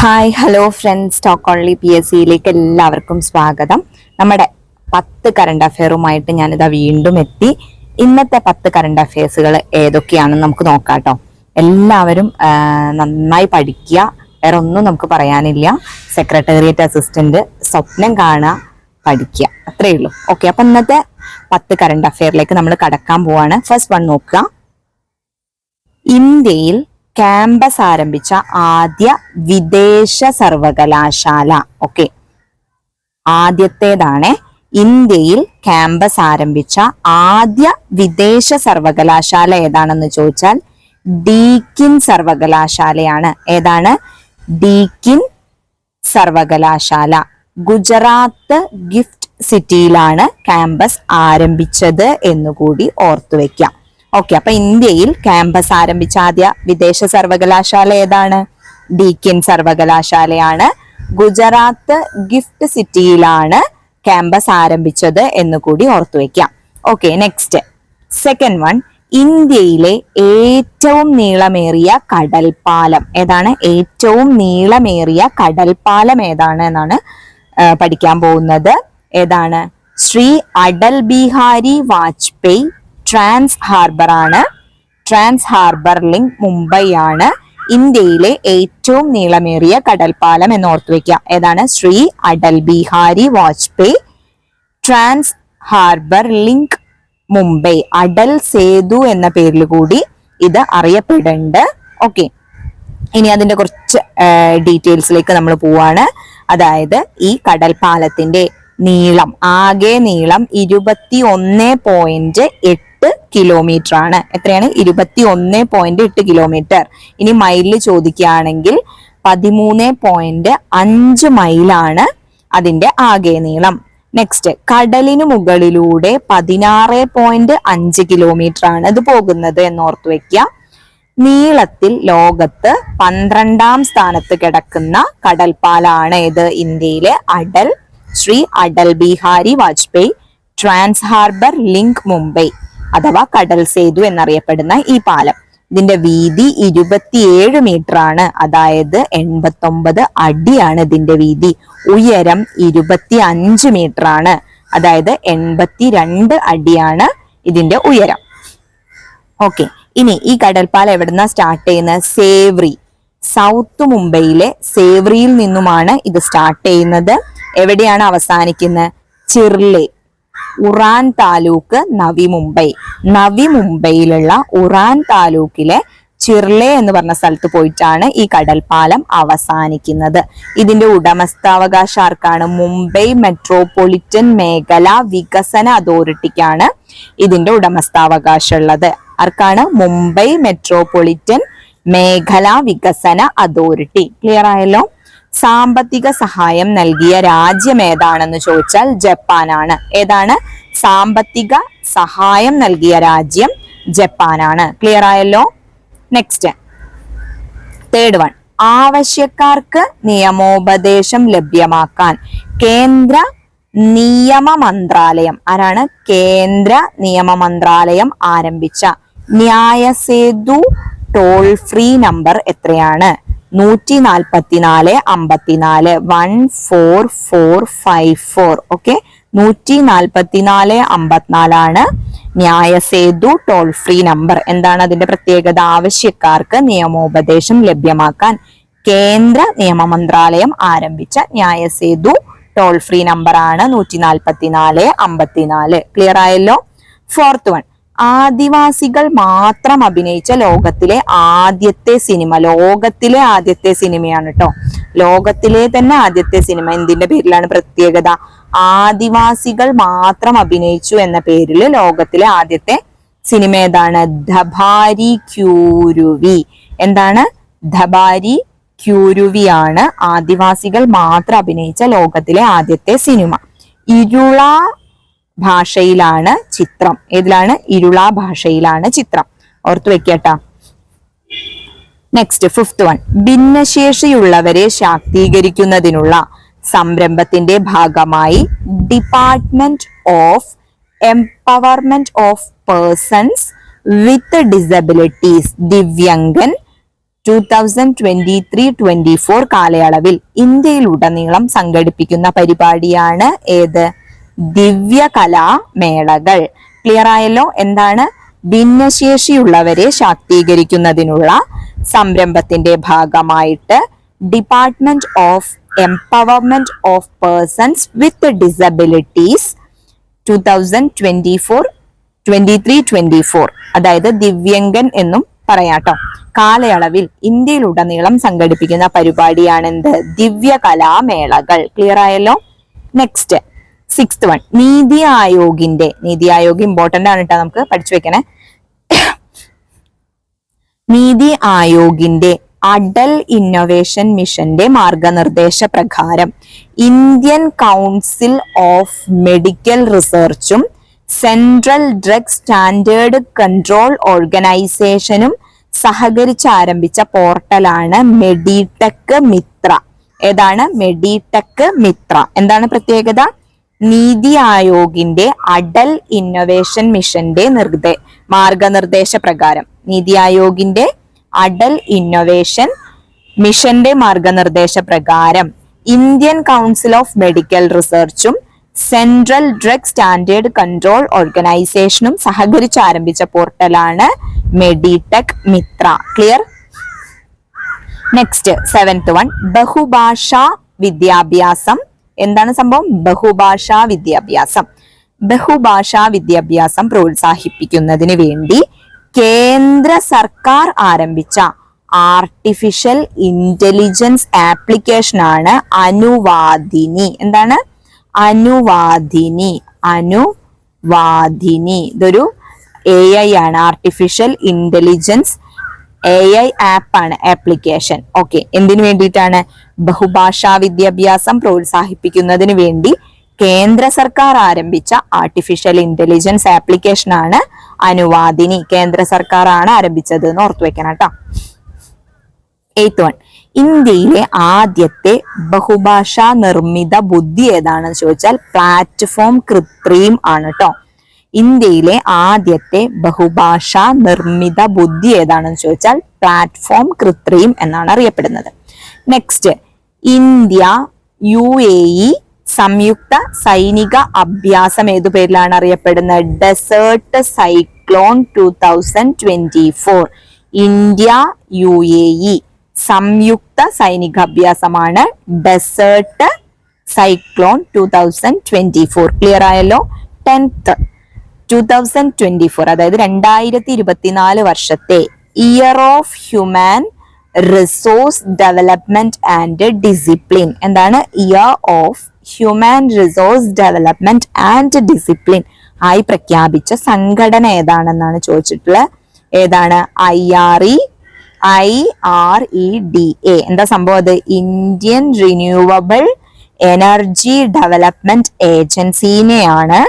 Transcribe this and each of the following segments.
Hi hello friends, talk only PSCയിലേക്ക് എല്ലാവർക്കും സ്വാഗതം. നമ്മുടെ 10 കറണ്ട് അഫെയറുമായിട്ട് ഞാനിതാ വീണ്ടും എത്തി. ഇന്നത്തെ 10 കറണ്ട് അഫെയർസുകൾ ഏതൊക്കെയാണെന്ന് നമുക്ക് നോക്കാം കേട്ടോ. എല്ലാവരും നന്നായി പഠിക്കുക, വേറെ ഒന്നും നമുക്ക് പറയാനില്ല. സെക്രട്ടേറിയറ്റ് അസിസ്റ്റന്റ് സ്വപ്നം കാണുക, പഠിക്കുക, അത്രയേ ഉള്ളൂ. ഓക്കെ, അപ്പൊ ഇന്നത്തെ 10 കറണ്ട് അഫെയറിലേക്ക് നമ്മൾ കടക്കാൻ പോവാണ്. ഫസ്റ്റ് വൺ നോക്കുക. ഇന്ത്യയിൽ ക്യാമ്പസ് ആരംഭിച്ച ആദ്യ വിദേശ സർവകലാശാല. ഓക്കെ, ആദ്യത്തേതാണ്. ഇന്ത്യയിൽ ക്യാമ്പസ് ആരംഭിച്ച ആദ്യ വിദേശ സർവകലാശാല ഏതാണെന്ന് ചോദിച്ചാൽ ഡീക്കിൻ സർവകലാശാലയാണ്. ഏതാണ്? ഡീക്കിൻ സർവകലാശാല. ഗുജറാത്ത് ഗിഫ്റ്റ് സിറ്റിയിലാണ് ക്യാമ്പസ് ആരംഭിച്ചത് എന്നുകൂടി ഓർത്തുവെക്കാം. ഓക്കെ, അപ്പൊ ഇന്ത്യയിൽ ക്യാമ്പസ് ആരംഭിച്ച ആദ്യ വിദേശ സർവകലാശാല ഏതാണ്? ഡീക്കിൻ സർവകലാശാലയാണ്. ഗുജറാത്ത് ഗിഫ്റ്റ് സിറ്റിയിലാണ് ക്യാമ്പസ് ആരംഭിച്ചത് എന്നുകൂടി ഓർത്തുവെക്കാം. Okay, next second one. ഇന്ത്യയിലെ ഏറ്റവും നീളമേറിയ കടൽപ്പാലം ഏതാണ്? ഏറ്റവും നീളമേറിയ കടൽപ്പാലം ഏതാണ് എന്നാണ് പഠിക്കാൻ പോകുന്നത്. ഏതാണ്? ശ്രീ അടൽ ബിഹാരി വാജ്പേയി ട്രാൻസ് ഹാർബർ ആണ്. ട്രാൻസ് ഹാർബർ ലിങ്ക് മുംബൈ ആണ് ഇന്ത്യയിലെ ഏറ്റവും നീളമേറിയ കടൽപ്പാലം എന്ന് ഓർത്തുവെക്കുക. ഏതാണ്? Shri Atal Bihari Vajpayee trans harbour link Mumbai. Atal Setu എന്ന പേരിൽ കൂടി ഇത് അറിയപ്പെടുന്നുണ്ട്. ഓക്കെ, ഇനി അതിന്റെ കുറച്ച് ഡീറ്റെയിൽസിലേക്ക് നമ്മൾ പോവാണ്. അതായത് ഈ കടൽപ്പാലത്തിന്റെ നീളം, ആകെ നീളം 21.8 കിലോമീറ്റർ ആണ്. എത്രയാണ്? 21.8 കിലോമീറ്റർ. ഇനി മൈലിൽ ചോദിക്കുകയാണെങ്കിൽ 13.5 മൈലാണ് അതിന്റെ ആകെ നീളം. നെക്സ്റ്റ്, കടലിന് മുകളിലൂടെ 16.5 കിലോമീറ്റർ ആണ് ഇത് പോകുന്നത് എന്നോർത്ത് വെക്കുക. നീളത്തിൽ ലോകത്ത് 12ാം സ്ഥാനത്ത് കിടക്കുന്ന കടൽപ്പാലാണ് ഇത്. ഇന്ത്യയിലെ Shri Atal Bihari Vajpayee trans harbour link Mumbai അഥവാ കടൽ സേതു എന്നറിയപ്പെടുന്ന ഈ പാലം. ഇതിന്റെ വീതി 27 മീറ്റർ ആണ്. അതായത് 89 അടിയാണ് ഇതിന്റെ വീതി. ഉയരം 25 മീറ്റർ ആണ്. അതായത് 82 അടിയാണ് ഇതിന്റെ ഉയരം. ഓക്കെ, ഇനി ഈ കടൽപ്പാലം എവിടുന്ന സ്റ്റാർട്ട് ചെയ്യുന്നത്? സേവ്രി, സൗത്ത് മുംബൈയിലെ സേവ്രിയിൽ നിന്നുമാണ് ഇത് സ്റ്റാർട്ട് ചെയ്യുന്നത്. എവിടെയാണ് അവസാനിക്കുന്നത്? ചിർലെ, ഉറാൻ താലൂക്ക്, നവി മുംബൈ. നവി മുംബൈയിലുള്ള ഉറാൻ താലൂക്കിലെ ചിർലെ എന്ന് പറഞ്ഞ സ്ഥലത്ത് പോയിട്ടാണ് ഈ കടൽപ്പാലം അവസാനിക്കുന്നത്. ഇതിന്റെ ഉടമസ്ഥാവകാശം ആർക്കാണ്? മുംബൈ മെട്രോപൊളിറ്റൻ മേഖല വികസന അതോറിറ്റിക്കാണ് ഇതിന്റെ ഉടമസ്ഥാവകാശം ഉള്ളത്. ആർക്കാണ്? മുംബൈ മെട്രോപൊളിറ്റൻ മേഖല വികസന അതോറിറ്റി. ക്ലിയർ ആയല്ലോ? സാമ്പത്തിക സഹായം നൽകിയ രാജ്യം ഏതാണെന്ന് ചോദിച്ചാൽ ജപ്പാനാണ്. ഏതാണ്? സാമ്പത്തിക സഹായം നൽകിയ രാജ്യം ജപ്പാനാണ്. ക്ലിയർ ആയല്ലോ? Next third one. ആവശ്യക്കാർക്ക് നിയമോപദേശം ലഭ്യമാക്കാൻ കേന്ദ്ര നിയമ മന്ത്രാലയം, ആരാണ്? കേന്ദ്ര നിയമ മന്ത്രാലയം ആരംഭിച്ച ന്യായസേതു ടോൾ ഫ്രീ നമ്പർ എത്രയാണ്? 144 54 14454. Okay, 144 54 Nyayasetu toll free number. എന്താണ് അതിന്റെ പ്രത്യേകത? ആവശ്യക്കാർക്ക് നിയമോപദേശം ലഭ്യമാക്കാൻ കേന്ദ്ര നിയമ മന്ത്രാലയം ആരംഭിച്ച ന്യായസേതു ടോൾ ഫ്രീ നമ്പർ ആണ് 144 54. ക്ലിയർ ആയല്ലോ? Fourth one. ആദിവാസികൾ മാത്രം അഭിനയിച്ച ലോകത്തിലെ ആദ്യത്തെ സിനിമ. ലോകത്തിലെ ആദ്യത്തെ സിനിമയാണ് കേട്ടോ. ലോകത്തിലെ തന്നെ ആദ്യത്തെ സിനിമ. എന്തിന്റെ പേരിലാണ് പ്രത്യേകത? ആദിവാസികൾ മാത്രം അഭിനയിച്ചു എന്ന പേരിൽ ലോകത്തിലെ ആദ്യത്തെ സിനിമ ഏതാണ്? ധബാരി ക്യൂരുവി. എന്താണ്? ധബാരി ക്യൂരുവി ആണ് ആദിവാസികൾ മാത്രം അഭിനയിച്ച ലോകത്തിലെ ആദ്യത്തെ സിനിമ. ഇരുള ഭാഷയിലാണ് ചിത്രം. ഏതിലാണ്? ഇരുള ഭാഷയിലാണ് ചിത്രം. ഓർത്തു വെക്കട്ടാ. Next fifth one. ഭിന്നശേഷിയുള്ളവരെ ശാക്തീകരിക്കുന്നതിനുള്ള സംരംഭത്തിന്റെ ഭാഗമായി department of empowerment of persons with disabilities Divyangan 2023-24 കാലയളവിൽ ഇന്ത്യയിലുടനീളം സംഘടിപ്പിക്കുന്ന പരിപാടിയാണ് ഏത്? ദിവ്യകലാമേളകൾ. ക്ലിയർ ആയല്ലോ? എന്താണ്? ഭിന്നശേഷിയുള്ളവരെ ശാക്തീകരിക്കുന്നതിനുള്ള സംരംഭത്തിന്റെ ഭാഗമായിട്ട് department of empowerment of persons with disabilities 2023-24 അതായത് ദിവ്യങ്കൻ എന്നും പറയാട്ടോ കാലയളവിൽ ഇന്ത്യയിലുടനീളം സംഘടിപ്പിക്കുന്ന പരിപാടിയാണ് എന്ത്? ദിവ്യകലാമേളകൾ. ക്ലിയർ ആയല്ലോ? Next 6th one, NITI Aayog important ആണ് കേട്ടോ, നമുക്ക് പഠിച്ചു വെക്കണേ. നീതി ആയോഗിന്റെ അടൽ ഇന്നൊവേഷൻ മിഷന്റെ മാർഗനിർദ്ദേശ പ്രകാരം ഇന്ത്യൻ കൗൺസിൽ ഓഫ് മെഡിക്കൽ റിസർച്ചും സെൻട്രൽ ഡ്രഗ് സ്റ്റാൻഡേർഡ് കൺട്രോൾ ഓർഗനൈസേഷനും സഹകരിച്ച് ആരംഭിച്ച പോർട്ടലാണ് മെഡിടെക് മിത്ര. ഏതാണ്? മെഡിടെക് മിത്ര. എന്താണ് പ്രത്യേകത? നീതി ആയോഗിന്റെ അടൽ ഇന്നൊവേഷൻ മിഷന്റെ മാർഗനിർദ്ദേശ പ്രകാരം, നീതി ആയോഗിന്റെ അടൽ ഇന്നൊവേഷൻ മിഷന്റെ മാർഗനിർദ്ദേശ പ്രകാരം ഇന്ത്യൻ കൗൺസിൽ ഓഫ് മെഡിക്കൽ റിസർച്ചും സെൻട്രൽ ഡ്രഗ് സ്റ്റാൻഡേർഡ് കൺട്രോൾ ഓർഗനൈസേഷനും സഹകരിച്ച് ആരംഭിച്ച പോർട്ടലാണ് MedTech Mitra. Clear? Next 7th one, ബഹുഭാഷാ വിദ്യാഭ്യാസം. എന്താണ് സംഭവം? ബഹുഭാഷാ വിദ്യാഭ്യാസം. ബഹുഭാഷാ വിദ്യാഭ്യാസം പ്രോത്സാഹിപ്പിക്കുന്നതിന് വേണ്ടി കേന്ദ്ര സർക്കാർ ആരംഭിച്ച ആർട്ടിഫിഷ്യൽ ഇന്റലിജൻസ് ആപ്ലിക്കേഷൻ ആണ് അനുവാദിനി. എന്താണ്? അനുവാദിനി. ഇതൊരു AI ആണ്, ആർട്ടിഫിഷ്യൽ ഇന്റലിജൻസ് AI ആപ്പാണ്, ആപ്ലിക്കേഷൻ. ഓക്കെ, എന്തിനു വേണ്ടിയിട്ടാണ്? ബഹുഭാഷാ വിദ്യാഭ്യാസം പ്രോത്സാഹിപ്പിക്കുന്നതിന് വേണ്ടി കേന്ദ്ര സർക്കാർ ആരംഭിച്ച ആർട്ടിഫിഷ്യൽ ഇന്റലിജൻസ് ആപ്ലിക്കേഷൻ ആണ് അനുവാദിനി. കേന്ദ്ര സർക്കാർ ആണ് ആരംഭിച്ചത് എന്ന് ഓർത്തു വെക്കണം കേട്ടോ. 8th വൺ, ഇന്ത്യയിലെ ആദ്യത്തെ ബഹുഭാഷാ നിർമ്മിത ബുദ്ധി ഏതാണെന്ന് ചോദിച്ചാൽ പ്ലാറ്റ്ഫോം കൃത്രിം ആണ് കേട്ടോ. ഇന്ത്യയിലെ ആദ്യത്തെ ബഹുഭാഷാ നിർമ്മിത ബുദ്ധി ഏതാണെന്ന് ചോദിച്ചാൽ പ്ലാറ്റ്ഫോം കൃത്രിം എന്നാണ് അറിയപ്പെടുന്നത്. നെക്സ്റ്റ്, ഇന്ത്യ UAE സംയുക്ത സൈനിക അഭ്യാസം ഏതു പേരിലാണ് അറിയപ്പെടുന്നത്? Desert cyclone 2024. ഇന്ത്യ UAE സംയുക്ത സൈനിക അഭ്യാസമാണ് ഡെസേർട്ട് സൈക്ലോൺ 2024. ക്ലിയർ ആയല്ലോ? 10th 2024 അതായത് 2024 വർഷത്തെ year of human resource development and discipline. എന്താണ്? Year of human resource development and discipline ആയി പ്രഖ്യാപിച്ച സംഘടന ഏതാണെന്നാണ് ചോദിച്ചിട്ടുള്ളത്. ഏതാണ്? IREDA. എന്താ സംഭവം? അത് ഇന്ത്യൻ റിന്യൂവബിൾ എനർജി ഡെവലപ്മെന്റ് ഏജൻസിനെയാണ്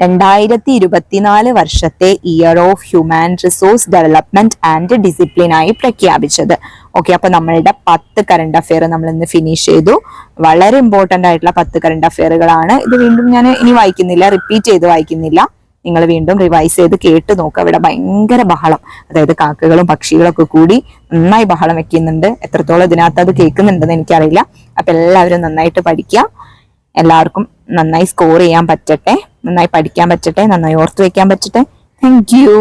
2024 വർഷത്തെ year of human resource development and discipline ആയി പ്രഖ്യാപിച്ചത്. ഓക്കെ, അപ്പൊ നമ്മളുടെ 10 കറണ്ട് അഫെയർ നമ്മൾ ഇന്ന് ഫിനിഷ് ചെയ്തു. വളരെ ഇമ്പോർട്ടന്റ് ആയിട്ടുള്ള 10 കറണ്ട് അഫെയറുകളാണ് ഇത്. വീണ്ടും ഞാൻ ഇനി വായിക്കുന്നില്ല, റിപ്പീറ്റ് ചെയ്ത് വായിക്കുന്നില്ല. നിങ്ങൾ വീണ്ടും റിവൈസ് ചെയ്ത് കേട്ട് നോക്കുക. ഇവിടെ ഭയങ്കര ബഹളം, അതായത് കാക്കകളും പക്ഷികളും ഒക്കെ കൂടി നന്നായി ബഹളം വെക്കുന്നുണ്ട്. എത്രത്തോളം ഇതിനകത്ത് അത് കേൾക്കുന്നുണ്ടെന്ന് എനിക്കറിയില്ല. അപ്പൊ എല്ലാവരും നന്നായിട്ട് പഠിക്കുക. എല്ലാവർക്കും നന്നായി സ്കോർ ചെയ്യാൻ പറ്റട്ടെ, നന്നായി പഠിക്കാൻ പറ്റട്ടെ, നന്നായി ഓർത്തു വെക്കാൻ പറ്റട്ടെ. Thank U.